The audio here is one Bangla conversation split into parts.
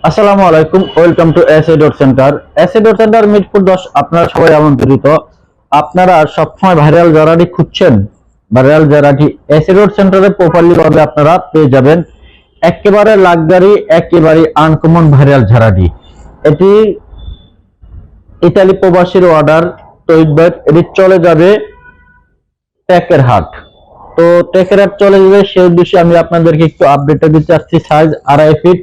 আসসালামু আলাইকুম, welcome to SA dot centre. SA dot centre Mirpur 10। আপনারা সবাই আমন্ত্রিত। আপনারা সবসময় ভাইরাল জারাটি খুঁজছেন, ভাইরাল জারাটি এসএ ডট সেন্টারে প্রপারলি ভাবে আপনারা পেয়ে যাবেন। একেবারে লাক্সারি, একেবারে আনকমন ভাইরাল জারাটি। এটি ইতালি প্রবাসীর অর্ডার তৈরি ব্যাগ। এটি চলে যাবে টেকের হাট। তো টেকের হাট চলে যাবে, সেই উদ্দেশ্যে আমি আপনাদেরকে একটু আপডেটটা দিতে চাচ্ছি। সাইজ 2.5 ফিট,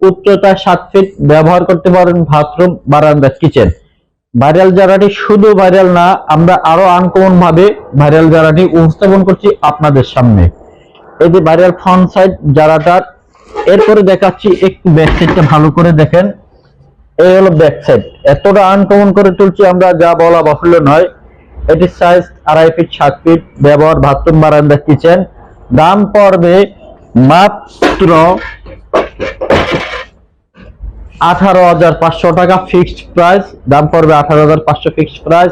উচ্চতা 7 ফিট, ব্যবহার করতে পারেন বাথরুম, বারান্দা, কিচেন। ভাইরাল জারাটি শুধু ভাইরাল না, আমরা আরো আনকমন ভাবে ভাইরাল জারাটি উপস্থাপন করছি আপনাদের সামনে। এই যে ভাইরাল ফ্রন্ট সাইড জারাটার। এরপরে দেখাচ্ছি একটু ব্যাক সাইডটা ভালো করে দেখেন। এই হলো ব্যাক সাইড, এতটা আনকমন করে তুলছি আমরা, যা বলা বাহুল্য নয়। এটির সাইজ 2.5 ফিট, 7 ফিট, ব্যবহার বাথরুম, বারান্দা, কিচেন। দাম পড়বে মাত্র 18,500 টাকা ফিক্সড প্রাইস। দাম পড়বে 18,500 ফিক্সড প্রাইস।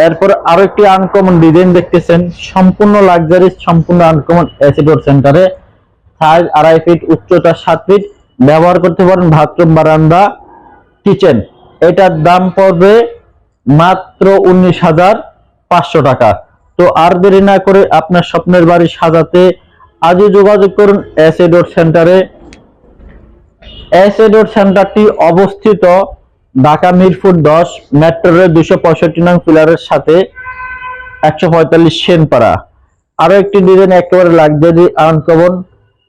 এরপর আরো একটি আনকমন ডিজাইন দেখতেছেন, সম্পূর্ণ লাক্সারি, সম্পূর্ণ আনকমন এসি ডোর সেন্টারে। সাইজ 2.5 ফিট, উচ্চতা 7 ফিট, ব্যবহার করতে পারেন বাথরুম, বারান্দা, কিচেন। এটার দাম পড়বে মাত্র 19,500 টাকা। তো আর দেরি না করে আপনার স্বপ্নের বাড়ি সাজাতে আজই যোগাযোগ করুন এসএ ডোর সেন্টারে। এসএ ডোর সেন্টারটি অবস্থিত ঢাকা মিরপুর 10, মেট্রো রেল 265 নং পিলারের সাথে, 145 সেনপাড়া। আরো একটি ডিজাইন একেবারে লাক্সারি আনকমন।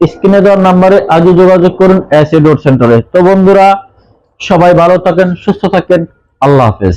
স্ক্রিনে দেওয়ার নাম্বারে আজই যোগাযোগ করুন এসএ ডোর সেন্টারে। তো বন্ধুরা, সবাই ভালো থাকেন, সুস্থ থাকেন। আল্লাহ হাফেজ।